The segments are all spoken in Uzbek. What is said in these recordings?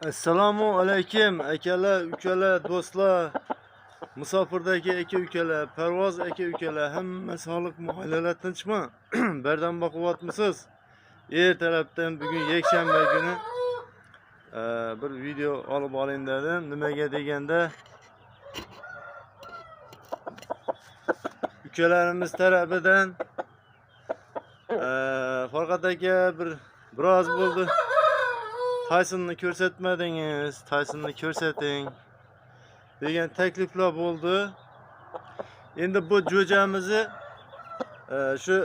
Assalomu alaykum akalar, ukalar, do'stlar, musofirdagi aka-ukalar, parvoz aka-ukalar, hamma sog'lik muolajalar tinchmi? Birdan boqyapmisiz? Ertalabdan bugun yakshanba kuni bir video olib oling dedim. Nimaga deganda, ukalarimiz tarafidan Farqat aka biroz bo'ldi. Taysonni ko'rsatmadingiz, Taysonni ko'rsating degan takliflar bo'ldi. Endi bu jo'jamizni shu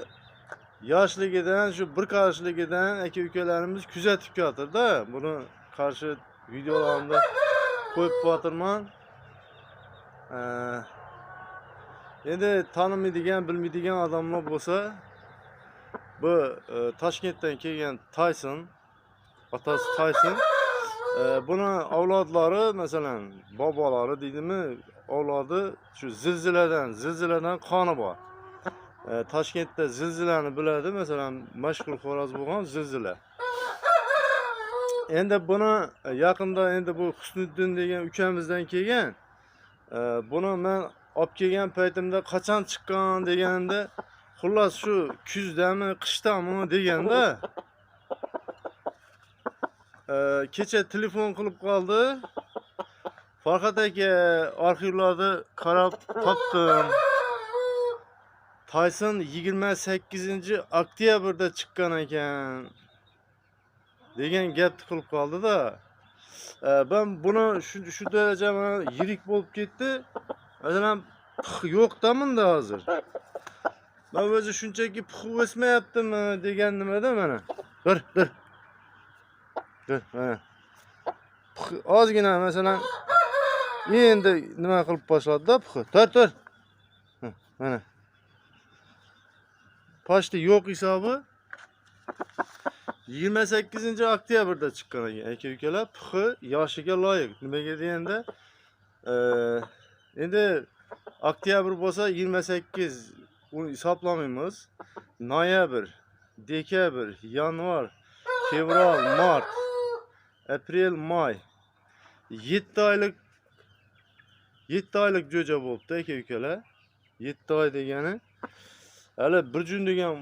yoshligidan, shu bir qarashligidan aka-ukalarimiz kuzatib keltirdi. Buni qarshi videolarimda qo'yib qo'ytirman. Endi tanimaydigan, bilmaydigan odamlar bo'lsa, bu Toshkentdan kelgan Tayson, otasi Tayson, buni avlodlari, masalan, bobolari deydimi, avlodi shu zilziladan qoni bor. Toshkentda zilzilani biladi, masalan, mashhur xo'roz bo'lgan zilzila. Endi buni yaqinda endi bu Husniddin degan ukamizdan kelgan. Buni men olib kelgan paytimda qachon chiqqan deganda, xullas shu kuzdami, qishdami deganda, kecha telefon qilib qoldi. Farqat aka, arxivlarda qarab topdim. Tayson 28-oktyabrda chiqqan ekan degan gapni qilib qoldi-da. Ben buni shu daraja yirik bo'lib ketdi. Masalan, yo'qdamin-da hozir. Ben o'zi shunchaki puxu o'smayaptimi degan nimada mana. Dur, mana. Ozgina masalan endi nima qilib boshladi-da puxu. Tur. Mana. Pochta yo'q hisobi. 28-oktyabrda chiqqan ekan aka-ukalar. Puxu yoshiga loyiq. Nimaga deganda, endi oktyabr bo'lsa 28 uni hisoblamaymiz. Noyabr, dekabr, yanvar, fevral, mart, aprel, may 7 oylik jo'ja bo'libdi aka-ukalar. 7 oy degani hali bir jun degan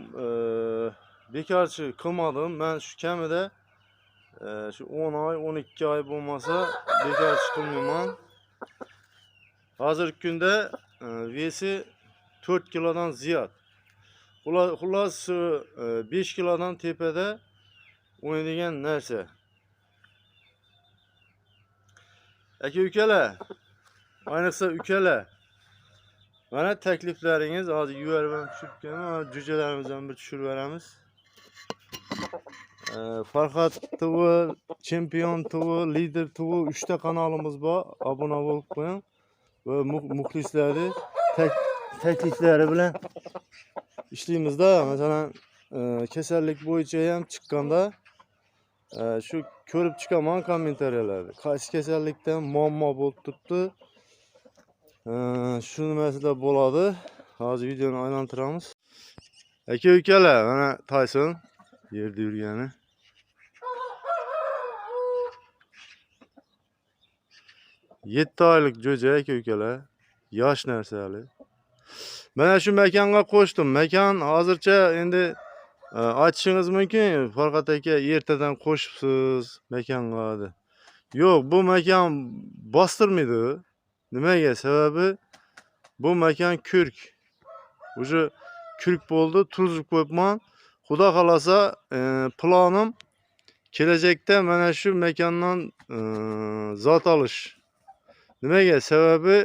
bekorchi qilmadim. Men shu kamida shu 10 oy, 12 oy bo'lmasa bekorchi qilmayman. Hozirgi kunda vesi 4 kilodan ziyod. Xullas 5 kilodan tepada o'ynaydigan narsa. Aka-ukalar, ayniqsa ukalar, mana takliflaringiz hozir yuvarib ham tushib kelman. Jo'jalarimizdan bir tushirib beramiz. Farqat TV, Chempion TV, Lider TV 3 ta kanalimiz bor. Obuna bo'lib qo'ying va muxlislari takliflari bilan ishlaymiz-da. Masalan, kasallik bo'yicha ham chiqqanda shu ko'rib chiqaman kommentariyalarda. Qaysi kasallikdan muammo bo'lib turibdi, shu nimasida bo'ladi. Hozir videoni aylantiramiz. Aka-ukalar, mana Tayson yerda yurgani. Yetti oylik jo'ja aka-ukalar, yosh narsali. Mana shu makonga qo'shdim. Makon hozircha endi aytishingiz mumkin, Farqat aka ertadan qo'shibsiz makonga dedi. Yo'q, bu makon bostirmaydi. Nimaga? Sababi bu makon ko'rk. O'sha ko'rk bo'ldi, turg'izib qo'yibman. Xudo xolasa planim kelajakda mana shu makondan zot olish. Nimaga? Sababi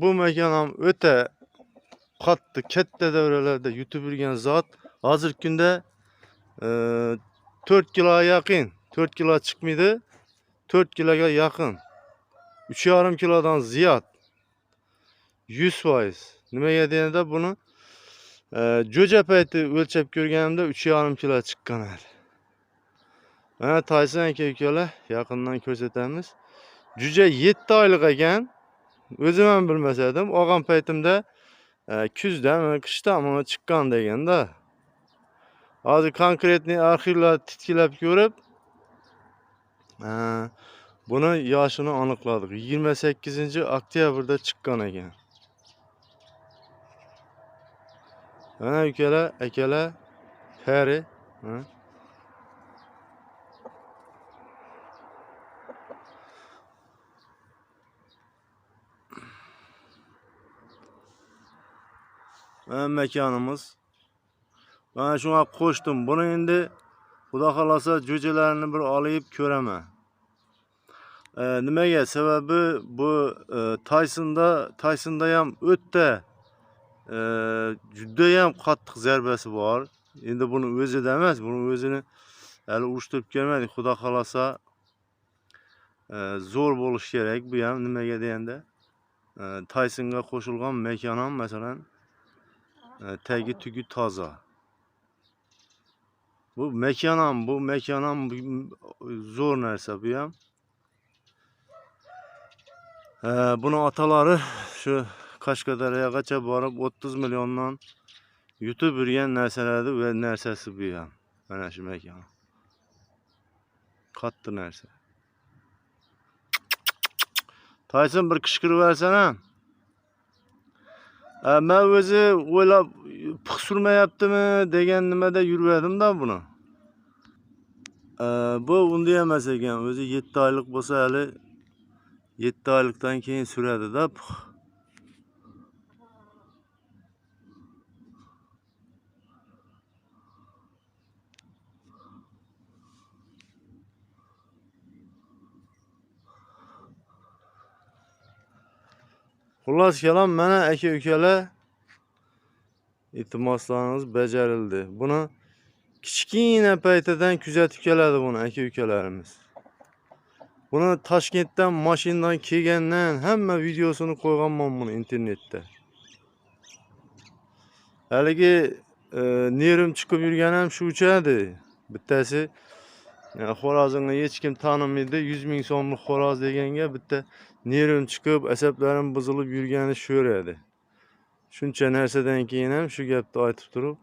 bu makon ham o'ta qattiq, katta davralarda yutib yurgan zot. Hozirgi kunda 4 kiloga yaqin, 4 kilo chiqmaydi, 4 kiloga yaqin. 3,5 kilodan ziyod. 100%. Nimaga deganda buni jo'ja payti o'lchab ko'rganimda 3,5 kilo chiqqan edi. Mana Tayson aka-ukalar, yaqindan ko'rsatamiz. Jo'ja 7 oylik ekan. O'zim ham bilmasadim, olgan paytimda kuzdami, qishdami chiqqan deganda. Hozir konkretniy arxivlar titkilab ko'rib, Buni yoshini aniqladik. 28 oktyabrda chiqqan ekan. Mana ukalar, akalar, xayri. Mana mekanımız. Ben şuna koştum. Bunu endi Xudo xolasa jo'jalarini bir olib ko'raman. Nimaga? Sababi bu Taysonda ham o'tda juda ham qattiq zarbasi bor. Endi buni o'zida emas, buni o'zini hali urishtirib kelmadik. Xudo xolasa zo'r bo'lishi kerak. Bu ham nimaga deganda Taysonga qo'shilgan mekon ham masalan tagi tugi toza. Bu mekon ham zo'r narsa bu ham. Buni atalari shu Qashqadaryogacha borib 30 milliondan yutib yurgan narsalardi va narsasi bu ham. Mana shu mekon. Qattiq narsa. Tayson bir qishqirib versana. Men o'zi o'ylab piq surmayaptimi degan nimada yurgandim-da buni. Bu unday emas ekan. O'zi 7 oylik bo'lsa hali 7 oylikdan keyin suradi-da. Xullas kelam mana aka-ukalar iltimoslarimiz bajarildi. Buni kichkina paytidan kuzatib keladi buni aka-ukalarimiz. Buni Toshkentdan mashinadan kelgandan hamma videosini qo'yganman buni internetda. Haligi nerim chiqib yurgan ham shu uchadi. Bittasi xo'rozimni hech kim tanimaydi, 100 ming so'mlik xo'roz deganga bitta nerim chiqib, asablarim buzilib yurgani shu edi. Shuncha narsadan keyin ham shu gapni aytib turib,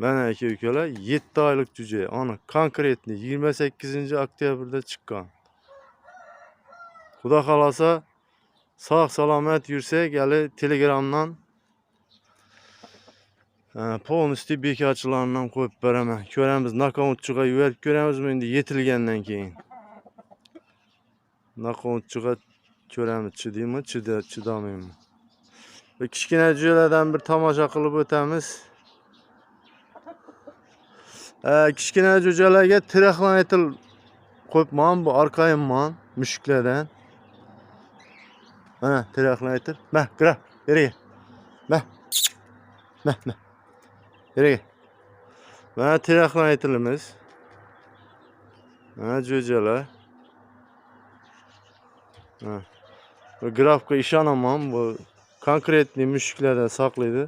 mana aka-ukalar 7 oylik jo'ja, aniq, konkretni 28 oktyabrda chiqqan. Xudo xolasa sog' salomat yursak, hali Telegramdan polnosti bekatchilardan qo'yib beraman. Ko'ramiz, nokautchiga yuborib ko'ramizmi endi yetilgandan keyin. Nokautchiga ko'ramiz, chidaymi, chidamaymi. Bu kichkina jo'jalardan bir tomosha qilib o'tamiz. Kichkina jo'jalarga tiraxlanaytil qo'yibman, bu orqayimman mushuklardan. Mana tiraxlanaytil. Ma, kira, beriga. Ma. Beriga. Mana tiraxlanaytilimiz. Mana jo'jalar. Bu grafga ishonaman, bu konkretni mushuklardan saqlaydi.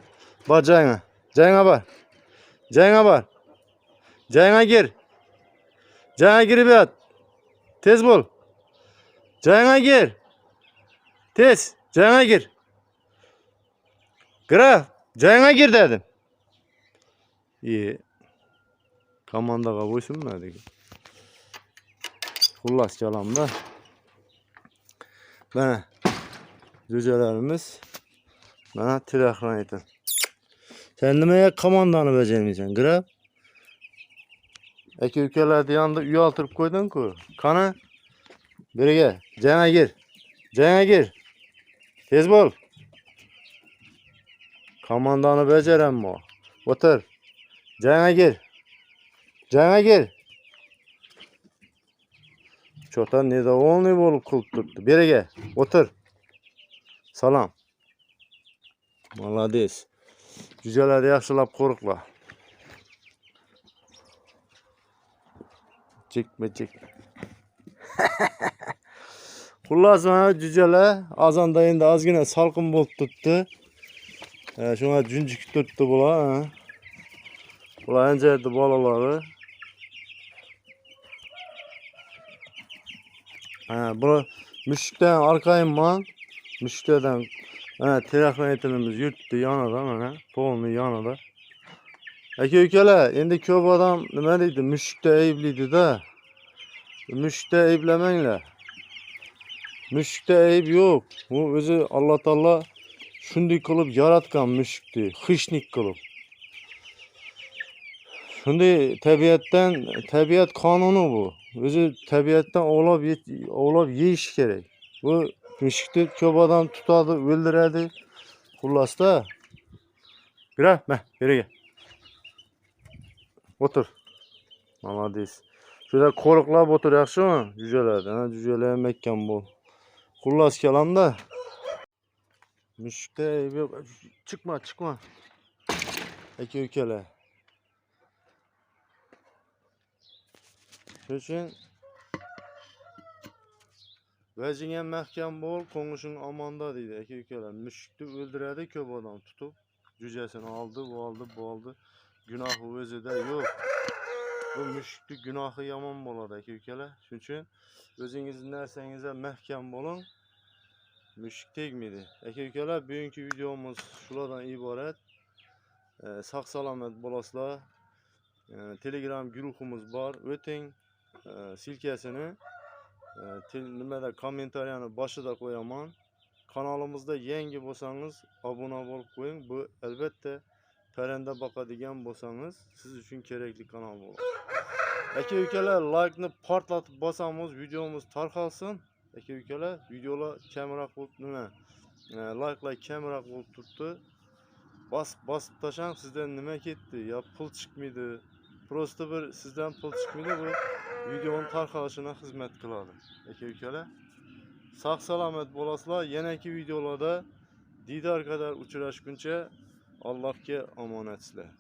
Bor joyga. Joyga bor. Joyga bor. Joyga gir. Joyga girib yot. Tez bo'l. Joyga gir. Tez, joyga gir. Graf, joyga gir dedim. Komandaga bo'ysunmadi. Xullas kalamda. Mana jo'jalarimiz. Mana tiraxlanaydi. Sen nimaga komandani bajarmaysan, Graf? Aka-ukalarni yanında uyaltırıp qo'yding-ku. Qani? Biriga, joyga gir. Joyga gir. Tez bo'l. Komandani bajaranmi? O'tir. Joyga gir. Joyga gir. Cho'tan недовольный bo'lib qilib turibdi. Biriga, o'tir. Salom. Молодец. Jo'jalarni yaxshilab qo'riqla. Çekme. Xullas mana jo'jalar azonda endi ozgina salqin bo'lib turibdi. Shunga junjikib turibdi bular. Bular anjaydi bolalari. Bu mushukdan orqayimman. Mushuklardan mana tiraxlanaytilimiz yurtdi yonida mana, polni yonida. Aka ukalar, endi ko'p odam nima deydi? Mushukda ayblaydi-da. Mushukda ayblamanglar. Mushukda ayb yo'q. Bu o'zi Alloh taolo shunday qilib yaratgan mushukni, xishnik qilib. Shunday tabiat qonuni bu. O'zi tabiatdan ovlab yeyish kerak. Bu mushukni ko'p odam tutadi, o'ldiradi. Xullasda, yura, beriga. O'tir. Молодец. Shunda qo'riqlab o'tir, yaxshimi? Jujalardan, jujalar ham ekkan bo'l. Xullas kalamda. Mushukda yo'q. Chiqma. Aka ukalar. Shuning uchun vajing ham mahkam bo'l, qo'ng'ishing omonda deydi aka ukalar. Mushukni o'ldiradi ko'p odam tutib, jujasini oldi, bu oldi. Gunohi o'zida yo'q. Bu mushukni gunohi yomon bo'ladi aka ukalar. Shuning uchun o'zingizning narsangizga mahkam bo'ling. Mushuk tegmaydi. Aka ukalar, bugungi videomiz shulardan iborat. Sog' salomat bo'lasizlar. Telegram guruhimiz bor. O'ting. Silkasini nimada kommentariyani boshida qo'yaman. Kanalimizda yangi bo'lsangiz obuna bo'lib qo'ying. Bu albatta parranda boqadigan bo'lsangiz siz uchun kerakli kanal bo'ladi. Aka ukalar, like ni portlatib bosamiz, videomiz tarqalsin. Aka ukalar, videolar kamroq bo'lib nima? Like'lar kamroq bo'lib turibdi. Bosib tashlang, sizdan nima ketdi? Ya pul chiqmaydi. Prosta bir sizdan pul chiqmaydi, bu videoning tarqalishina xizmat qiladi. Aka ukalar, sog' salomat bo'lasizlar. Yanagi videolarda diydor qadar uchrashguncha Allohga omonatsizlar.